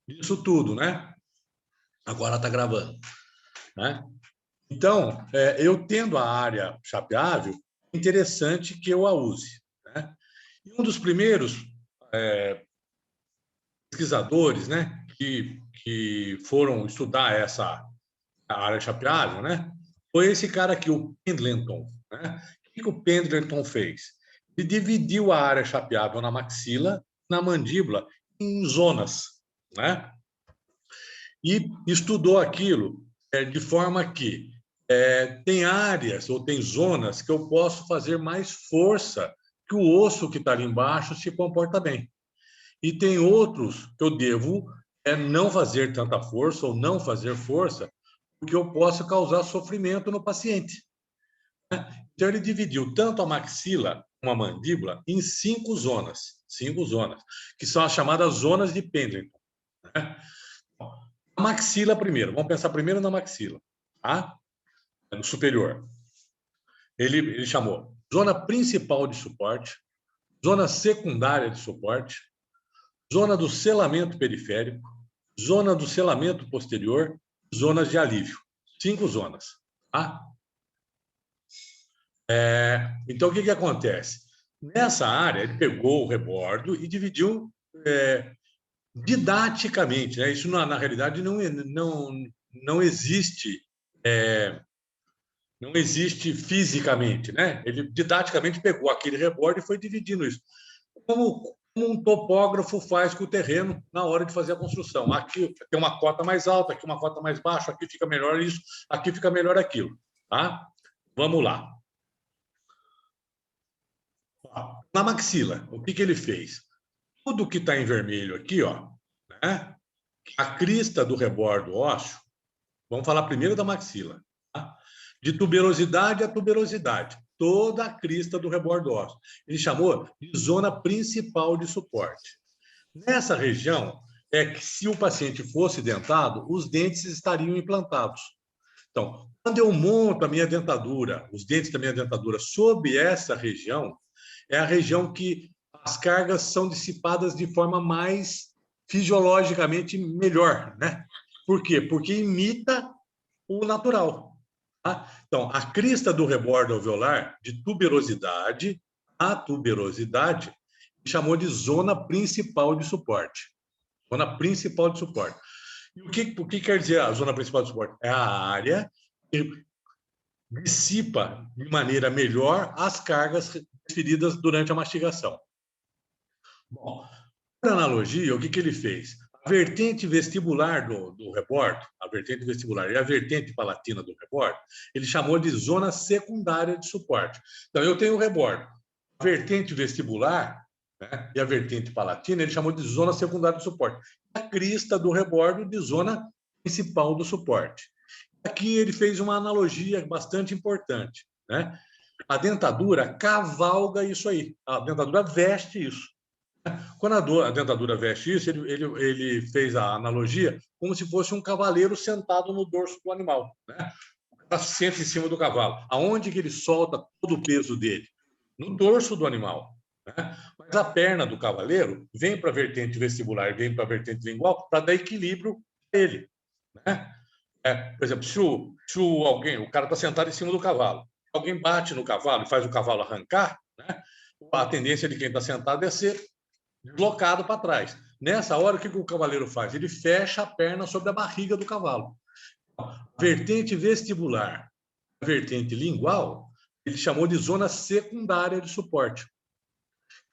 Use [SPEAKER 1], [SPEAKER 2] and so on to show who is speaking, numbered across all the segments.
[SPEAKER 1] disso tudo, né? Agora está gravando, né? Então, eu tendo a área chapeável, é interessante que eu a use, né? E um dos primeiros pesquisadores, né, que foram estudar essa área chapeável, né, foi esse cara aqui, o Pendleton, né? O que o Pendleton fez? Ele dividiu a área chapeável na maxila, na mandíbula, em zonas, né? E estudou aquilo de forma que tem áreas ou tem zonas que eu posso fazer mais força, que o osso que está ali embaixo se comporta bem. E tem outros que eu devo não fazer tanta força ou não fazer força, porque eu posso causar sofrimento no paciente. Então, ele dividiu tanto a maxila como a mandíbula em 5 zonas, que são as chamadas zonas de Pendleton. Né? A maxila primeiro, vamos pensar primeiro na maxila, tá? No superior. Ele chamou zona principal de suporte, zona secundária de suporte, zona do selamento periférico, zona do selamento posterior, zonas de alívio. 5 zonas. Tá? Então, o que acontece? Nessa área, ele pegou o rebordo e dividiu didaticamente. Né? Isso, na realidade, não existe. Não existe fisicamente, né? Ele didaticamente pegou aquele rebordo e foi dividindo isso. Como um topógrafo faz com o terreno na hora de fazer a construção. Aqui tem uma cota mais alta, aqui uma cota mais baixa, aqui fica melhor isso, aqui fica melhor aquilo. Tá? Vamos lá. Na maxila, o que ele fez? Tudo que está em vermelho aqui, ó, né? A crista do rebordo ósseo, vamos falar primeiro da maxila. Tá? De tuberosidade a tuberosidade, toda a crista do rebordo ósseo. Ele chamou de zona principal de suporte. Nessa região, é que se o paciente fosse dentado, os dentes estariam implantados. Então, quando eu monto a minha dentadura, os dentes da minha dentadura sob essa região, é a região que as cargas são dissipadas de forma mais fisiologicamente melhor, né? Por quê? Porque imita o natural. Tá? Então, a crista do rebordo alveolar, de tuberosidade a tuberosidade, chamou de zona principal de suporte. Zona principal de suporte. E o que quer dizer a zona principal de suporte? É a área que dissipa de maneira melhor as cargas transferidas durante a mastigação. Bom, por analogia, o que ele fez? A vertente vestibular do rebordo, a vertente vestibular e a vertente palatina do rebordo, ele chamou de zona secundária de suporte. Então, eu tenho o rebordo. A vertente vestibular, né, e a vertente palatina, ele chamou de zona secundária de suporte. A crista do rebordo de zona principal do suporte. Aqui ele fez uma analogia bastante importante, né? A dentadura cavalga isso aí, a dentadura veste isso. Quando a dentadura veste isso, ele fez a analogia como se fosse um cavaleiro sentado no dorso do animal. Né? O cara senta em cima do cavalo. Aonde que ele solta todo o peso dele? No dorso do animal. Né? Mas a perna do cavaleiro vem para a vertente vestibular, vem para a vertente lingual, para dar equilíbrio a ele. Né? Por exemplo, se o cara está sentado em cima do cavalo, alguém bate no cavalo e faz o cavalo arrancar, né? A tendência de quem está sentado é ser deslocado para trás. Nessa hora, o que o cavaleiro faz? Ele fecha a perna sobre a barriga do cavalo. A vertente vestibular, a vertente lingual, ele chamou de zona secundária de suporte.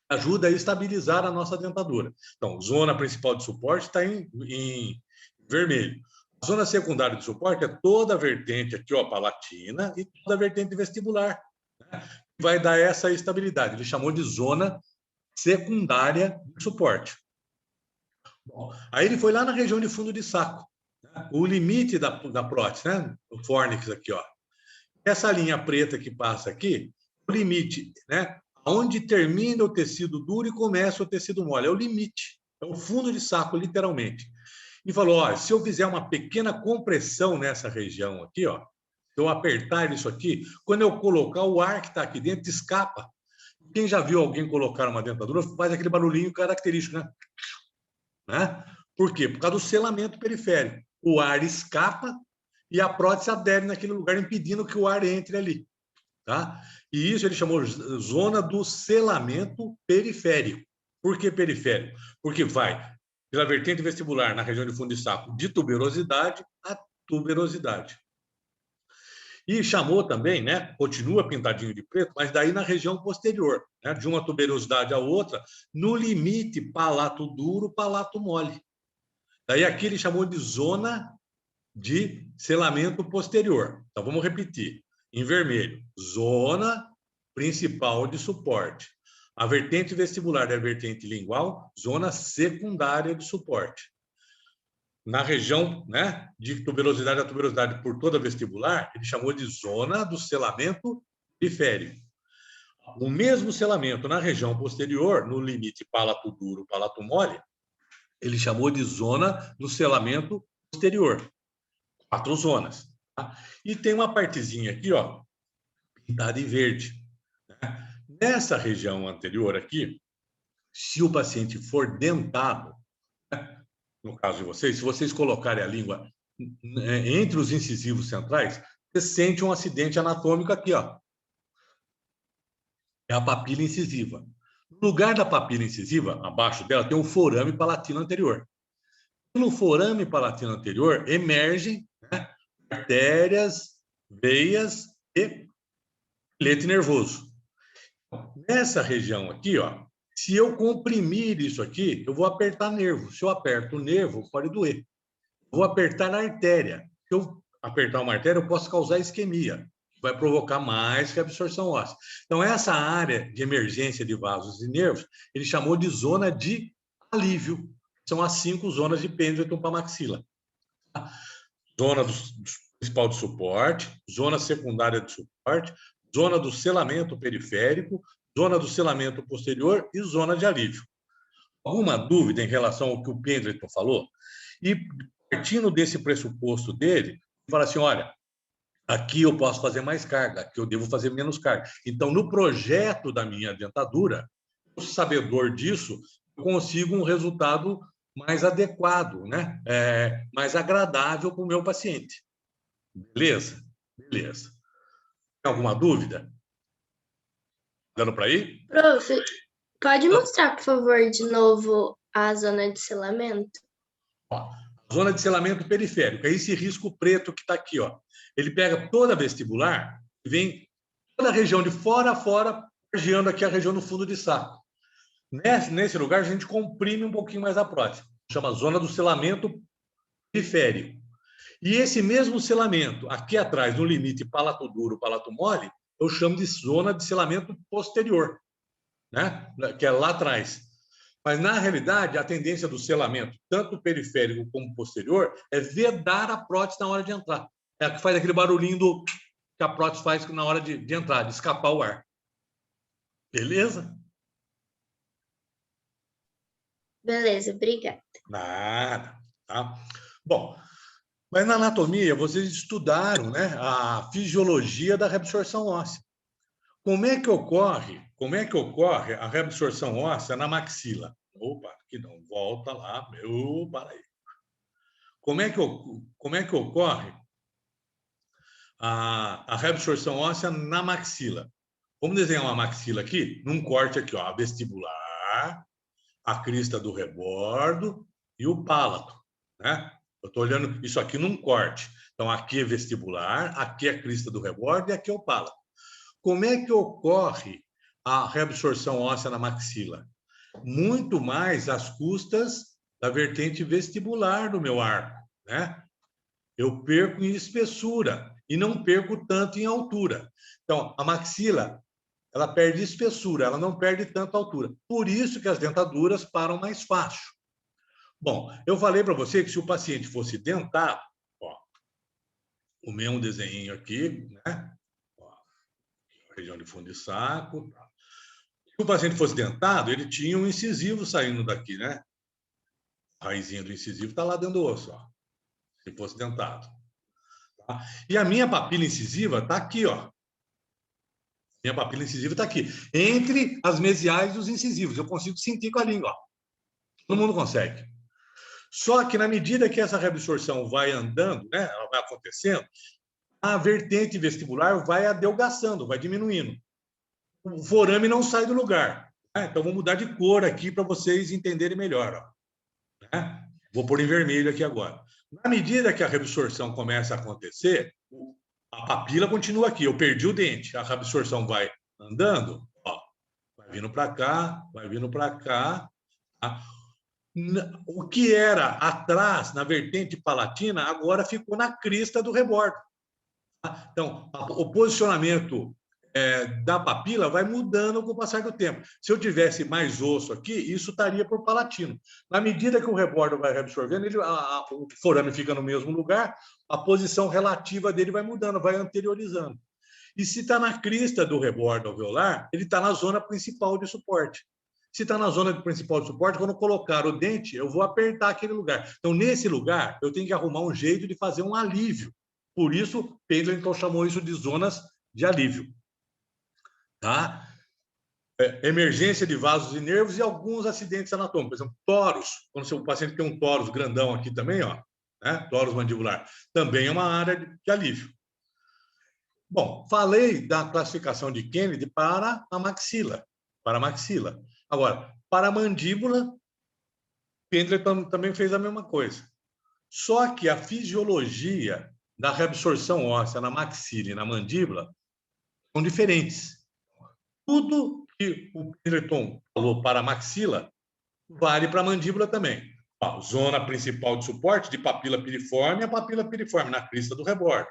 [SPEAKER 1] Ajuda a estabilizar a nossa dentadura. Então, zona principal de suporte está em vermelho. A zona secundária de suporte é toda a vertente aqui, ó, palatina, e toda a vertente vestibular. Né? Vai dar essa estabilidade. Ele chamou de zona secundária de suporte. Bom, aí ele foi lá na região de fundo de saco, né? O limite da prótese, né? O fornix aqui, ó. Essa linha preta que passa aqui, o limite, né? Onde termina o tecido duro e começa o tecido mole, é o limite, é o fundo de saco, literalmente. E falou, ó, se eu fizer uma pequena compressão nessa região aqui, ó, se eu apertar isso aqui, quando eu colocar o ar que está aqui dentro, escapa. Quem já viu alguém colocar uma dentadura, faz aquele barulhinho característico, né? Por quê? Por causa do selamento periférico. O ar escapa e a prótese adere naquele lugar, impedindo que o ar entre ali. Tá? E isso ele chamou zona do selamento periférico. Por que periférico? Porque vai pela vertente vestibular na região de fundo de saco de tuberosidade a tuberosidade. E chamou também, né? Continua pintadinho de preto, mas daí na região posterior, né, de uma tuberosidade à outra, no limite palato duro, palato mole. Daí aqui ele chamou de zona de selamento posterior. Então vamos repetir. Em vermelho, zona principal de suporte. A vertente vestibular é a vertente lingual, zona secundária de suporte. Na região, né, de tuberosidade a tuberosidade por toda vestibular, ele chamou de zona do selamento periférico. O mesmo selamento na região posterior, no limite palato duro, palato mole, ele chamou de zona do selamento posterior. 4 zonas. Tá? E tem uma partezinha aqui, ó, pintada em verde. Né? Nessa região anterior aqui, se o paciente for dentado, né, no caso de vocês, se vocês colocarem a língua entre os incisivos centrais, você sente um acidente anatômico aqui, ó. É a papila incisiva. No lugar da papila incisiva, abaixo dela, tem um forame palatino anterior. No forame palatino anterior, emergem, né, artérias, veias e leite nervoso. Nessa região aqui, ó, se eu comprimir isso aqui, eu vou apertar nervo. Se eu aperto o nervo, pode doer. Vou apertar a artéria. Se eu apertar uma artéria, eu posso causar isquemia, que vai provocar mais reabsorção óssea. Então, essa área de emergência de vasos e nervos, ele chamou de zona de alívio. São as 5 zonas de Pendleton para maxila. Zona do principal de suporte, zona secundária de suporte, zona do selamento periférico, zona do selamento posterior e zona de alívio. Alguma dúvida em relação ao que o Pendleton falou? E partindo desse pressuposto dele, fala assim, olha, aqui eu posso fazer mais carga, aqui eu devo fazer menos carga. Então, no projeto da minha dentadura, sabedor disso, eu consigo um resultado mais adequado, né? Mais agradável para o meu paciente. Beleza? Beleza. Tem alguma dúvida? Dando para ir?
[SPEAKER 2] Prof, pode mostrar, por favor, de novo a zona de selamento?
[SPEAKER 1] Ó, zona de selamento periférico, é esse risco preto que está aqui, ó. Ele pega toda a vestibular e vem toda a região de fora a fora, margeando aqui a região do fundo de saco. Nesse lugar, a gente comprime um pouquinho mais a prótese. Chama zona do selamento periférico. E esse mesmo selamento, aqui atrás, no limite palato duro, palato mole, eu chamo de zona de selamento posterior, né? Que é lá atrás. Mas, na realidade, a tendência do selamento, tanto periférico como posterior, é vedar a prótese na hora de entrar. É a que faz aquele barulhinho que a prótese faz na hora de entrar, de escapar o ar. Beleza?
[SPEAKER 2] Beleza, obrigada.
[SPEAKER 1] Nada. Tá? Bom, mas na anatomia, vocês estudaram, né, a fisiologia da reabsorção óssea. Como é que ocorre a reabsorção óssea na maxila? Opa, aqui não, volta lá. Para aí. Como é que ocorre a reabsorção óssea na maxila? Vamos desenhar uma maxila aqui, num corte aqui, ó, a vestibular, a crista do rebordo e o palato, né? Eu estou olhando isso aqui num corte. Então, aqui é vestibular, aqui é a crista do rebordo e aqui é o palato. Como é que ocorre a reabsorção óssea na maxila? Muito mais às custas da vertente vestibular do meu arco, né? Eu perco em espessura e não perco tanto em altura. Então, a maxila, ela perde espessura, ela não perde tanta altura. Por isso que as dentaduras param mais fácil. Bom, eu falei para você que se o paciente fosse dentado, ó, o mesmo desenho aqui, né? Ó, região de fundo de saco. Tá. Se o paciente fosse dentado, ele tinha um incisivo saindo daqui, né? A raizinha do incisivo está lá dentro do osso, ó. Se fosse dentado. Tá? E a minha papila incisiva está aqui, ó. Minha papila incisiva está aqui. Entre as mesiais dos incisivos. Eu consigo sentir com a língua, ó. Todo mundo consegue. Só que, na medida que essa reabsorção vai andando, né, ela vai acontecendo, a vertente vestibular vai adelgaçando, vai diminuindo. O forame não sai do lugar. Né? Então, vou mudar de cor aqui para vocês entenderem melhor. Ó. Né? Vou pôr em vermelho aqui agora. Na medida que a reabsorção começa a acontecer, a papila continua aqui. Eu perdi o dente, a reabsorção vai andando, ó, vai vindo para cá, vai vindo para cá. Tá? O que era atrás, na vertente palatina, agora ficou na crista do rebordo. Tá? Então, o posicionamento da papila vai mudando com o passar do tempo. Se eu tivesse mais osso aqui, isso estaria por palatino. Na medida que o rebordo vai reabsorvendo, o forame fica no mesmo lugar, a posição relativa dele vai mudando, vai anteriorizando. E se está na crista do rebordo alveolar, ele está na zona principal de suporte. Se está na zona principal de suporte, quando eu colocar o dente, eu vou apertar aquele lugar. Então, nesse lugar, eu tenho que arrumar um jeito de fazer um alívio. Por isso, Pendleton chamou isso de zonas de alívio. Tá? Emergência de vasos e nervos e alguns acidentes anatômicos. Por exemplo, toros. Quando o paciente tem um toros grandão aqui também, ó, né? Toros mandibular, também é uma área de alívio. Bom, falei da classificação de Kennedy para a maxila. Para a maxila. Agora, para a mandíbula, Pendleton também fez a mesma coisa. Só que a fisiologia da reabsorção óssea na maxila e na mandíbula são diferentes. Tudo que o Pendleton falou para a maxila vale para a mandíbula também. A zona principal de suporte de papila piriforme, a papila piriforme na crista do rebordo.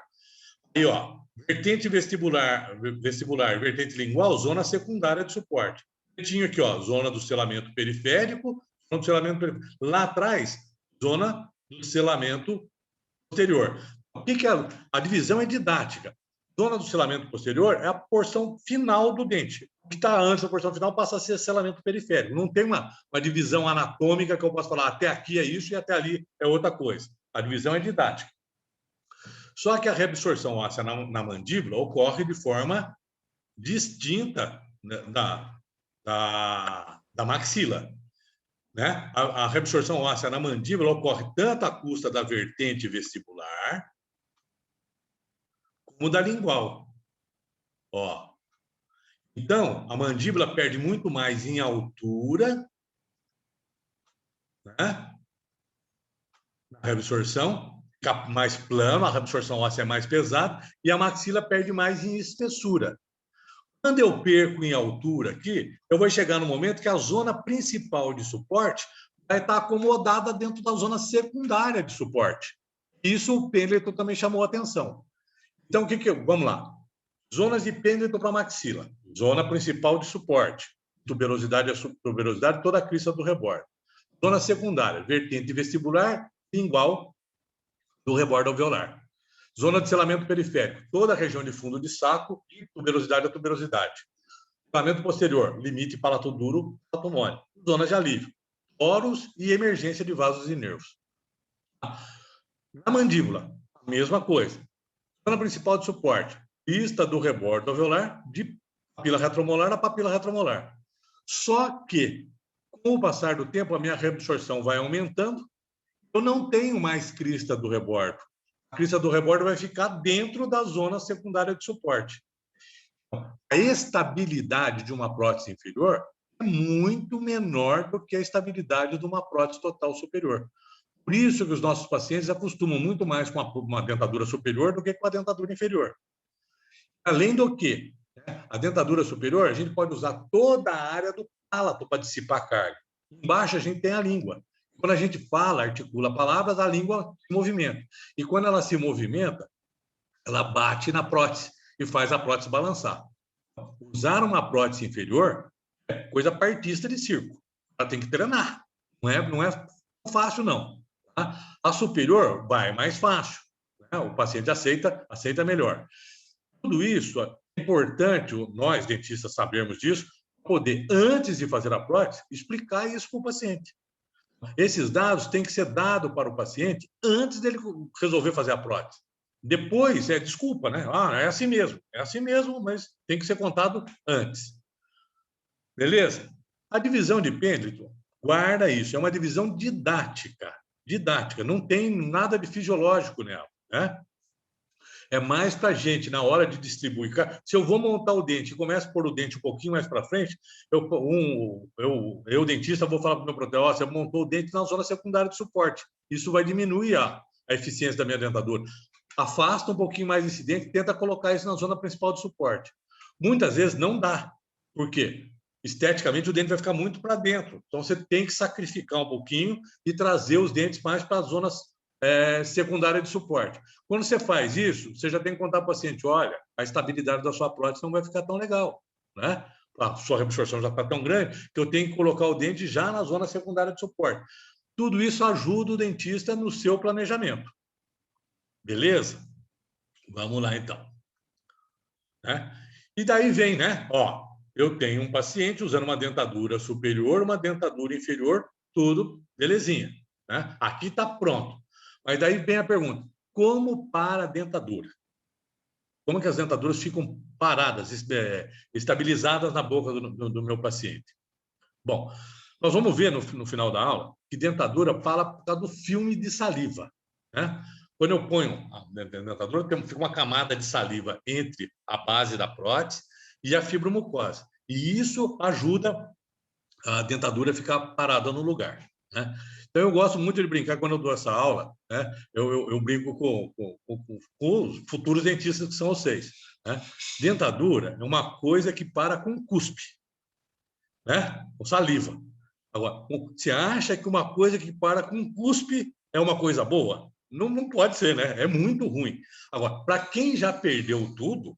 [SPEAKER 1] Aí, ó, vertente vestibular, vertente lingual, zona secundária de suporte. Tinha aqui, ó, zona do selamento periférico, zona do selamento periférico. Lá atrás, zona do selamento posterior. O que é? A divisão é didática. Zona do selamento posterior é a porção final do dente. O que está antes da porção final passa a ser selamento periférico. Não tem uma divisão anatômica que eu possa falar até aqui é isso e até ali é outra coisa. A divisão é didática. Só que a reabsorção óssea na mandíbula ocorre de forma distinta da maxila. Né? A reabsorção óssea na mandíbula ocorre tanto à custa da vertente vestibular como da lingual. Ó. Então, a mandíbula perde muito mais em altura, né? Na reabsorção, fica mais plano, a reabsorção óssea é mais pesada, e a maxila perde mais em espessura. Quando eu perco em altura aqui, eu vou chegar no momento que a zona principal de suporte vai estar acomodada dentro da zona secundária de suporte. Isso o Pendleton também chamou a atenção. Então, vamos lá. Zonas de Pendleton para maxila. Zona principal de suporte. Tuberosidade e subtuberosidade, toda a crista do rebordo. Zona secundária, vertente vestibular, lingual do rebordo alveolar. Zona de selamento periférico, toda a região de fundo de saco e tuberosidade a tuberosidade. Selamento posterior, limite palato duro, palato mole. Zonas de alívio, poros e emergência de vasos e nervos. Na mandíbula, a mesma coisa. Zona principal de suporte, crista do rebordo alveolar, de papila retromolar a papila retromolar. Só que, com o passar do tempo, a minha reabsorção vai aumentando, eu não tenho mais crista do rebordo. A crista do rebordo vai ficar dentro da zona secundária de suporte. A estabilidade de uma prótese inferior é muito menor do que a estabilidade de uma prótese total superior. Por isso que os nossos pacientes acostumam muito mais com uma dentadura superior do que com a dentadura inferior. Além do que, a dentadura superior, a gente pode usar toda a área do palato para dissipar a carga. Embaixo a gente tem a língua. Quando a gente fala, articula palavras, a língua se movimenta. E quando ela se movimenta, ela bate na prótese e faz a prótese balançar. Usar uma prótese inferior é coisa partista de circo. Ela tem que treinar. Não é fácil, não. Tá? A superior vai mais fácil. Né? O paciente aceita melhor. Tudo isso é importante, nós dentistas sabermos disso, poder, antes de fazer a prótese, explicar isso para o paciente. Esses dados têm que ser dados para o paciente antes dele resolver fazer a prótese. Depois, desculpa, né? É assim mesmo, mas tem que ser contado antes. Beleza? A divisão de Pendleton, guarda isso, é uma divisão didática. didática, não tem nada de fisiológico nela, né? É mais para a gente, na hora de distribuir. Se eu vou montar o dente e começo a pôr o dente um pouquinho mais para frente, eu, dentista, vou falar para o meu protetor, você montou o dente na zona secundária de suporte. Isso vai diminuir a eficiência da minha dentadura. Afasta um pouquinho mais esse dente e tenta colocar isso na zona principal de suporte. Muitas vezes não dá. Por quê? Esteticamente, o dente vai ficar muito para dentro. Então, você tem que sacrificar um pouquinho e trazer os dentes mais para as zonas secundária de suporte. Quando você faz isso, você já tem que contar para o paciente, olha, a estabilidade da sua prótese não vai ficar tão legal, né? A sua reabsorção já está tão grande que eu tenho que colocar o dente já na zona secundária de suporte. Tudo isso ajuda o dentista no seu planejamento. Beleza? Vamos lá, então. Né? E daí vem, né? Ó, eu tenho um paciente usando uma dentadura superior, uma dentadura inferior, tudo belezinha. Né? Aqui está pronto. Mas daí vem a pergunta, como para a dentadura? Como que as dentaduras ficam paradas, estabilizadas na boca do meu paciente? Bom, nós vamos ver no final da aula que dentadura fala por causa do filme de saliva. Né? Quando eu ponho a dentadura, fica uma camada de saliva entre a base da prótese e a fibromucosa. E isso ajuda a dentadura a ficar parada no lugar. Né? Então, eu gosto muito de brincar quando eu dou essa aula, né? Eu brinco com os futuros dentistas que são vocês. Né? Dentadura é uma coisa que para com cuspe, né? Com saliva. Agora, você acha que uma coisa que para com cuspe é uma coisa boa? Não, não pode ser, né? É muito ruim. Agora, para quem já perdeu tudo,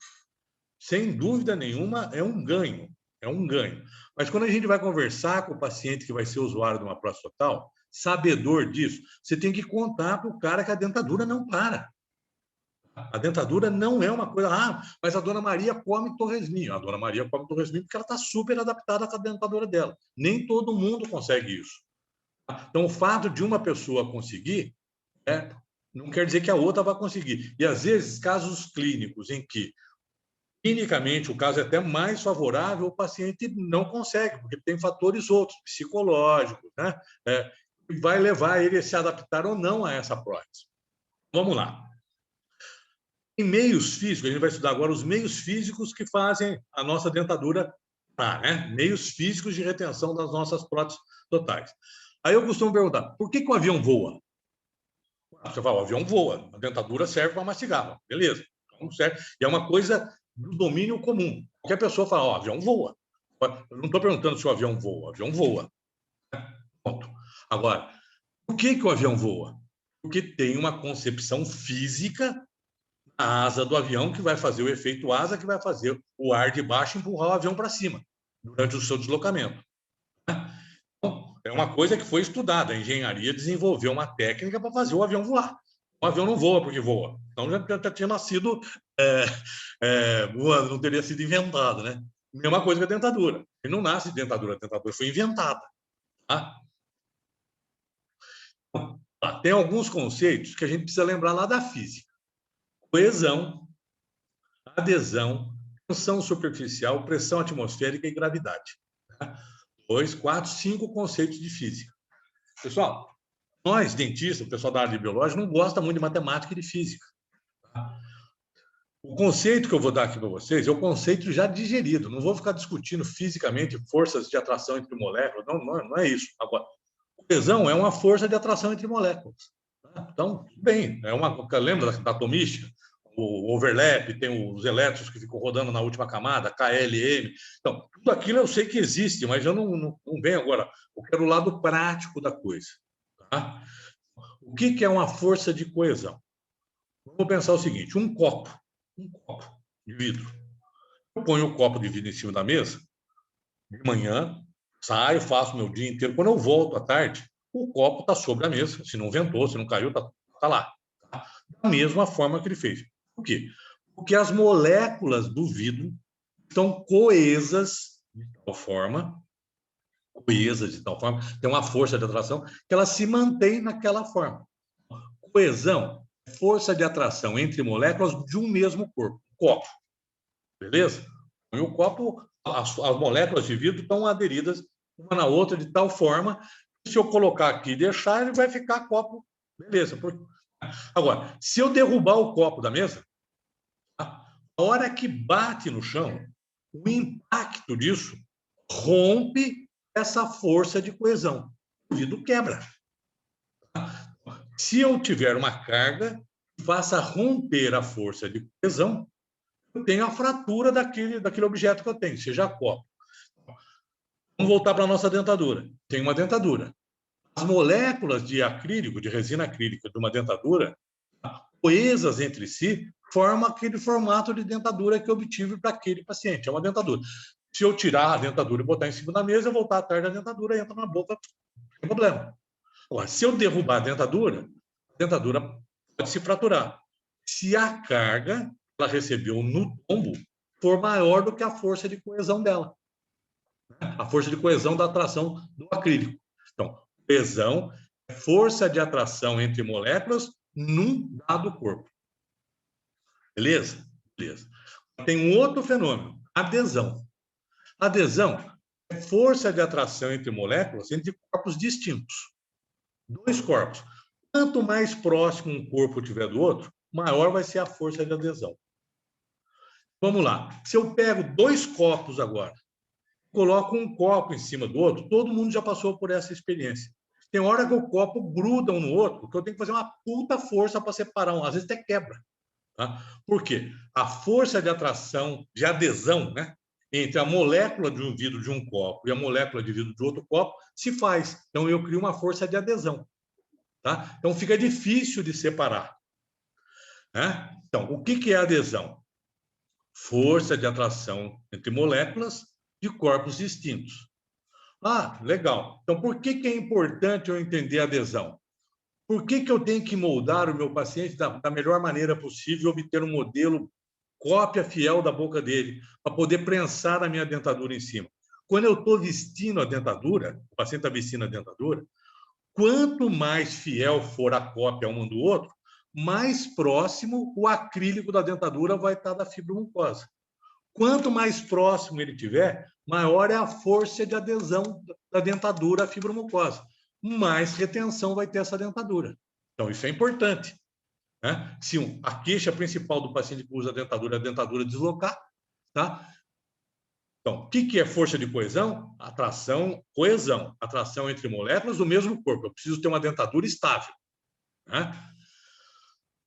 [SPEAKER 1] sem dúvida nenhuma, é um ganho. É um ganho. Mas quando a gente vai conversar com o paciente que vai ser usuário de uma prótese total, sabedor disso, você tem que contar para o cara que a dentadura não para. A dentadura não é uma coisa, mas a dona Maria come torresminho. A dona Maria come torresminho porque ela está super adaptada com a dentadura dela. Nem todo mundo consegue isso. Então, o fato de uma pessoa conseguir, não quer dizer que a outra vai conseguir. E, às vezes, casos clínicos em que clinicamente, o caso é até mais favorável, o paciente não consegue, porque tem fatores outros, psicológicos, né? Que vai levar ele a se adaptar ou não a essa prótese. Vamos lá. Em meios físicos, a gente vai estudar agora os meios físicos que fazem a nossa dentadura, né? Meios físicos de retenção das nossas próteses totais. Aí eu costumo perguntar, por que o avião voa? Você fala, o avião voa, a dentadura serve para mastigar, beleza. Então, serve. E é uma coisa do domínio comum. Qualquer pessoa fala, o avião voa. Eu não estou perguntando se o avião voa. O avião voa. Ponto. Agora, por que o avião voa? Porque tem uma concepção física na asa do avião que vai fazer o efeito asa, que vai fazer o ar de baixo empurrar o avião para cima durante o seu deslocamento. Então, é uma coisa que foi estudada. A engenharia desenvolveu uma técnica para fazer o avião voar. O avião não voa porque voa. Então já tinha nascido voando, não teria sido inventado, né? Mesma coisa que a dentadura. Ele não nasce de dentadura, a dentadura foi inventada. Tá? Tem alguns conceitos que a gente precisa lembrar lá da física. Coesão, adesão, tensão superficial, pressão atmosférica e gravidade. Tá? 2, 4, 5 conceitos de física. Pessoal, nós, dentistas, o pessoal da área de biológica, não gosta muito de matemática e de física. Tá? O conceito que eu vou dar aqui para vocês é o conceito já digerido. Não vou ficar discutindo fisicamente forças de atração entre moléculas. Não é isso. Agora, coesão é uma força de atração entre moléculas. Então, bem, lembra da atomística? O overlap, tem os elétrons que ficam rodando na última camada, KLM. Então, tudo aquilo eu sei que existe, mas eu não venho agora. Eu quero o lado prático da coisa. Tá? O que é uma força de coesão? Vamos pensar o seguinte, um copo de vidro. Eu ponho o copo de vidro em cima da mesa, de manhã, saio, faço meu dia inteiro. Quando eu volto à tarde, o copo está sobre a mesa. Se não ventou, se não caiu, está lá. Tá? Da mesma forma que ele fez. Por quê? Porque as moléculas do vidro estão coesas de tal forma, tem uma força de atração, que ela se mantém naquela forma. Coesão é força de atração entre moléculas de um mesmo corpo, copo. Beleza? E o copo, as moléculas de vidro estão aderidas uma na outra de tal forma Se eu colocar aqui e deixar, ele vai ficar copo. Beleza. Agora, se eu derrubar o copo da mesa, tá? A hora que bate no chão, o impacto disso rompe essa força de coesão. O vidro quebra. Tá? Se eu tiver uma carga que faça romper a força de coesão, eu tenho a fratura daquele objeto que eu tenho, seja copo. Vamos voltar para a nossa dentadura. Tem uma dentadura. As moléculas de acrílico, de resina acrílica de uma dentadura, coesas entre si, formam aquele formato de dentadura que eu obtive para aquele paciente. É uma dentadura. Se eu tirar a dentadura e botar em cima da mesa, eu voltar atrás da dentadura, entra na boca, não tem problema. Agora, se eu derrubar a dentadura pode se fraturar. Se a carga que ela recebeu no tombo for maior do que a força de coesão dela. A força de coesão da atração do acrílico. Então, coesão é força de atração entre moléculas num dado corpo. Beleza? Beleza. Tem um outro fenômeno, adesão. Adesão é força de atração entre moléculas entre corpos distintos. Dois corpos. Quanto mais próximo um corpo tiver do outro, maior vai ser a força de adesão. Vamos lá. Se eu pego dois copos agora, coloco um copo em cima do outro, todo mundo já passou por essa experiência. Tem hora que o copo gruda um no outro, que eu tenho que fazer uma puta força para separar um, às vezes até quebra. Tá? Por quê? A força de atração, de adesão, né, entre a molécula de um vidro de um copo e a molécula de vidro de outro copo se faz. Então, eu crio uma força de adesão. Tá? Então, fica difícil de separar. Né? Então, o que é adesão? Força de atração entre moléculas de corpos distintos. Ah, legal. Então, por que é importante eu entender a adesão? Por que eu tenho que moldar o meu paciente da melhor maneira possível e obter um modelo cópia fiel da boca dele, para poder prensar a minha dentadura em cima? Quando eu estou vestindo a dentadura, o paciente está vestindo a dentadura, quanto mais fiel for a cópia um do outro, mais próximo o acrílico da dentadura vai estar da fibromucosa. Quanto mais próximo ele tiver, maior é a força de adesão da dentadura à fibromucosa. Mais retenção vai ter essa dentadura. Então, isso é importante. Né? Se a queixa principal do paciente que usa a dentadura deslocar, tá? Então, o que é força de coesão? Atração, coesão. Atração entre moléculas do mesmo corpo. Eu preciso ter uma dentadura estável. Né?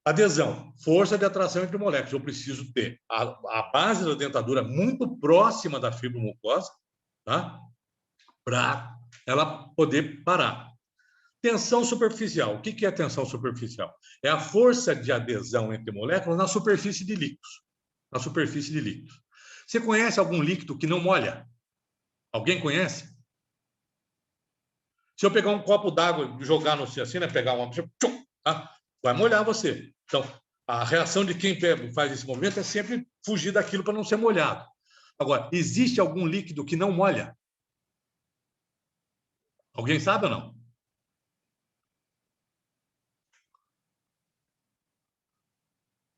[SPEAKER 1] Adesão, força de atração entre moléculas. Eu preciso ter a base da dentadura muito próxima da fibromucosa, tá? Para ela poder parar. Tensão superficial. O que é tensão superficial? É a força de adesão entre moléculas na superfície de líquidos. Na superfície de líquidos. Você conhece algum líquido que não molha? Alguém conhece? Se eu pegar um copo d'água e jogar no assim, né? Pegar uma... Tá? Vai molhar você. Então, a reação de quem faz esse movimento é sempre fugir daquilo para não ser molhado. Agora, existe algum líquido que não molha? Alguém sabe ou não?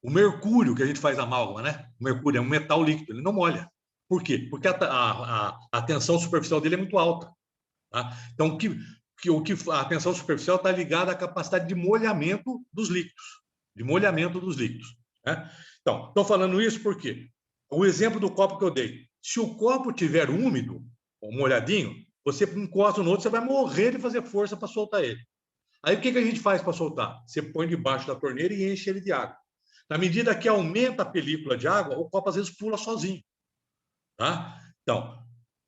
[SPEAKER 1] O mercúrio, que a gente faz amálgama, né? O mercúrio é um metal líquido, ele não molha. Por quê? Porque a tensão superficial dele é muito alta. Tá? Então, a tensão superficial está ligada à capacidade de molhamento dos líquidos. De molhamento dos líquidos. Né? Então, estou falando isso porque o exemplo do copo que eu dei. Se o copo tiver úmido, ou molhadinho, você encosta no outro, você vai morrer de fazer força para soltar ele. Aí o que a gente faz para soltar? Você põe debaixo da torneira e enche ele de água. Na medida que aumenta a película de água, o copo às vezes pula sozinho. Tá? Então,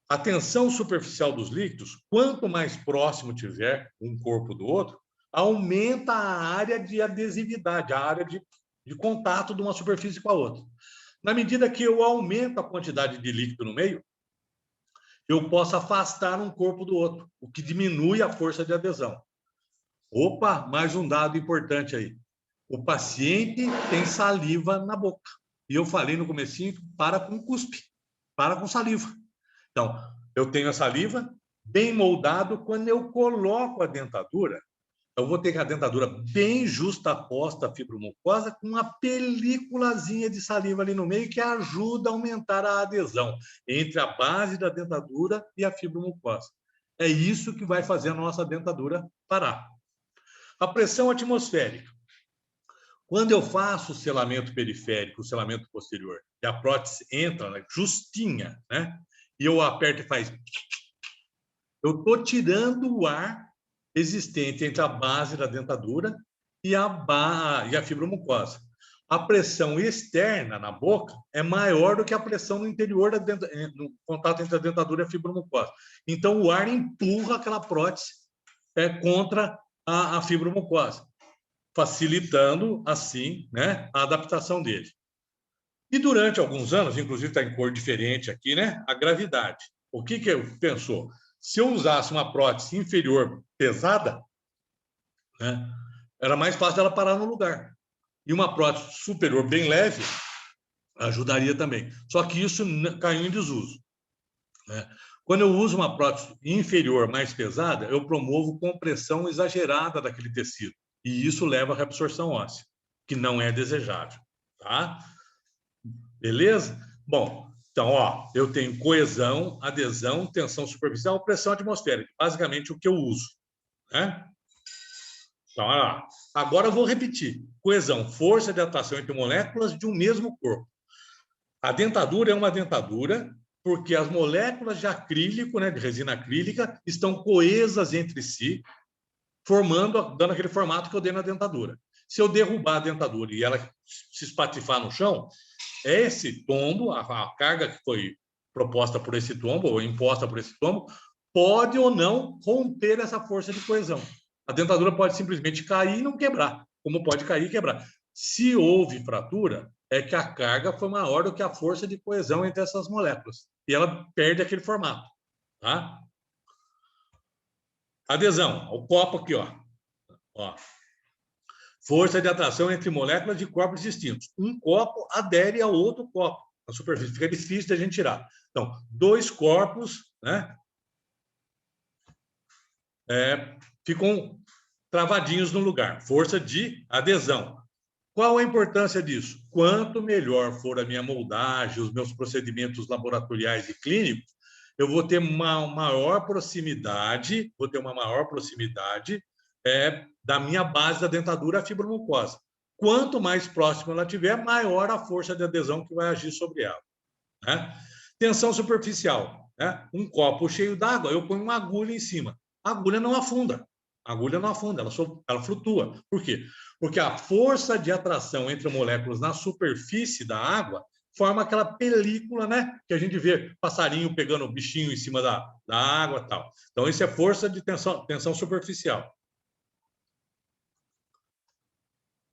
[SPEAKER 1] a tensão superficial dos líquidos, quanto mais próximo tiver um corpo do outro, aumenta a área de adesividade, a área de contato de uma superfície com a outra. Na medida que eu aumento a quantidade de líquido no meio, eu posso afastar um corpo do outro, o que diminui a força de adesão. Opa, mais um dado importante aí. O paciente tem saliva na boca. E eu falei no comecinho, para com cuspe, para com saliva. Então, eu tenho a saliva bem moldado, quando eu coloco a dentadura, eu vou ter a dentadura bem justaposta à fibromucosa, com uma películazinha de saliva ali no meio, que ajuda a aumentar a adesão entre a base da dentadura e a fibromucosa. É isso que vai fazer a nossa dentadura parar. A pressão atmosférica. Quando eu faço o selamento periférico, o selamento posterior, e a prótese entra, né, justinha, né? E eu aperto e faz... Eu estou tirando o ar existente entre a base da dentadura e a fibromucosa. A pressão externa na boca é maior do que a pressão no interior, no contato entre a dentadura e a fibromucosa. Então, o ar empurra aquela prótese contra a fibromucosa, facilitando, assim, né, a adaptação dele. E durante alguns anos, inclusive está em cor diferente aqui, né, a gravidade. O que eu pensou? Se eu usasse uma prótese inferior pesada, né, era mais fácil ela parar no lugar. E uma prótese superior bem leve ajudaria também. Só que isso caiu em desuso, né? Quando eu uso uma prótese inferior mais pesada, eu promovo compressão exagerada daquele tecido. E isso leva à reabsorção óssea, que não é desejável. Tá? Beleza? Bom, então, ó, eu tenho coesão, adesão, tensão superficial, pressão atmosférica. Basicamente o que eu uso, né? Então, olha lá. Agora eu vou repetir. Coesão, força de atração entre moléculas de um mesmo corpo. A dentadura é uma dentadura porque as moléculas de acrílico, né, de resina acrílica, estão coesas entre si, dando aquele formato que eu dei na dentadura. Se eu derrubar a dentadura e ela se espatifar no chão, esse tombo, a carga que foi proposta por esse tombo, ou imposta por esse tombo, pode ou não romper essa força de coesão. A dentadura pode simplesmente cair e não quebrar, como pode cair e quebrar. Se houve fratura, é que a carga foi maior do que a força de coesão entre essas moléculas. E ela perde aquele formato. Tá? Adesão, o copo aqui, ó. Força de atração entre moléculas de corpos distintos. Um copo adere ao outro copo na superfície. Fica difícil de a gente tirar. Então, dois corpos, né, ficam travadinhos no lugar. Força de adesão. Qual a importância disso? Quanto melhor for a minha moldagem, os meus procedimentos laboratoriais e clínicos, eu vou ter uma maior proximidade, da minha base da dentadura à fibromucosa. Quanto mais próxima ela tiver, maior a força de adesão que vai agir sobre ela. Né? Tensão superficial. Né? Um copo cheio d'água, eu ponho uma agulha em cima. A agulha não afunda. Ela flutua. Por quê? Porque a força de atração entre moléculas na superfície da água forma aquela película, né? Que a gente vê passarinho pegando o bichinho em cima da água e tal. Então, isso é força de tensão superficial.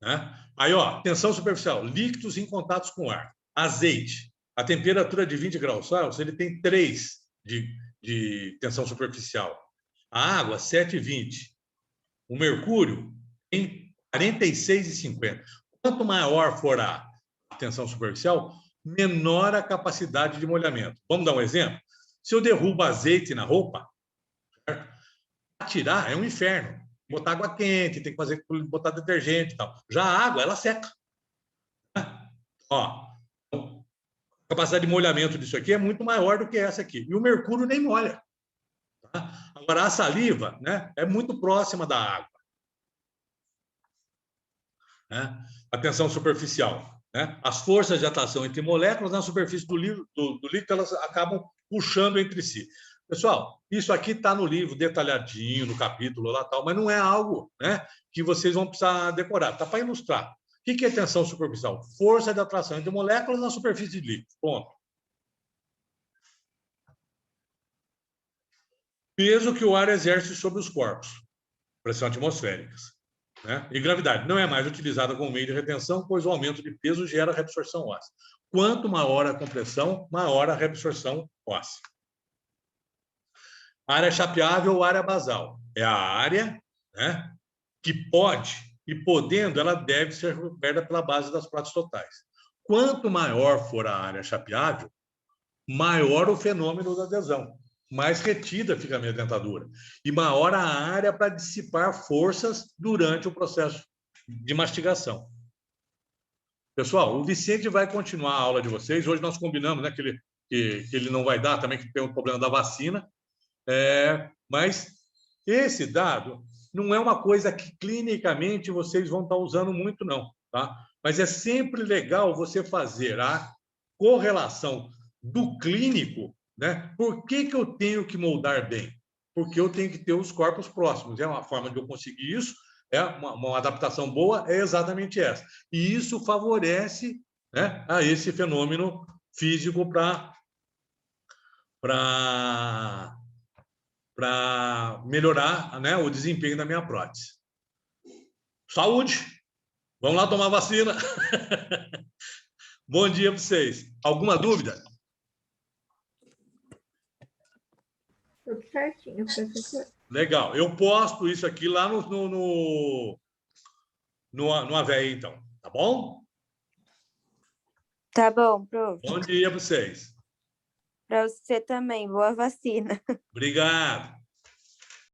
[SPEAKER 1] Né? Aí, ó, tensão superficial, líquidos em contatos com ar. Azeite, a temperatura de 20 graus Celsius, ele tem 3 de tensão superficial. A água, 7,20. O mercúrio tem 46,50. Quanto maior for a tensão superficial, menor a capacidade de molhamento. Vamos dar um exemplo? Se eu derrubo azeite na roupa, tirar é um inferno. Botar água quente, tem que botar detergente e tal. Já a água, ela seca. Ó, a capacidade de molhamento disso aqui é muito maior do que essa aqui. E o mercúrio nem molha. Tá? Agora, a saliva, né, é muito próxima da água. Né? A tensão superficial. Né? As forças de atração entre moléculas na superfície do líquido, elas acabam puxando entre si. Pessoal, isso aqui está no livro detalhadinho, no capítulo lá tal, mas não é algo, né, que vocês vão precisar decorar. Está para ilustrar. O que é tensão superficial? Força de atração entre moléculas na superfície de líquido. Ponto. Peso que o ar exerce sobre os corpos. Pressão atmosféricas. Né? E gravidade não é mais utilizada como meio de retenção, pois o aumento de peso gera reabsorção óssea. Quanto maior a compressão, maior a reabsorção óssea. Área chapeável ou área basal. É a área, né, que pode, e podendo, ela deve ser coberta pela base das próteses totais. Quanto maior for a área chapeável, maior o fenômeno da adesão. Mais retida fica a minha dentadura. E maior a área para dissipar forças durante o processo de mastigação. Pessoal, o Vicente vai continuar a aula de vocês. Hoje nós combinamos, né, que ele não vai dar também, que tem o problema da vacina. Mas esse dado não é uma coisa que clinicamente vocês vão estar usando muito, não, tá? Mas é sempre legal você fazer a correlação do clínico, né? Por que que eu tenho que moldar bem? Porque eu tenho que ter os corpos próximos. É uma forma de eu conseguir isso, é uma adaptação boa, é exatamente essa. E isso favorece, né, a esse fenômeno físico para melhorar, né, o desempenho da minha prótese. Saúde! Vamos lá tomar vacina. Bom dia para vocês. Alguma dúvida?
[SPEAKER 3] Tudo certinho, professor.
[SPEAKER 1] Legal. Eu posto isso aqui lá no AVE, então. Tá bom?
[SPEAKER 4] Tá bom, prof.
[SPEAKER 1] Bom dia para vocês.
[SPEAKER 4] Para você também, boa vacina.
[SPEAKER 1] Obrigado.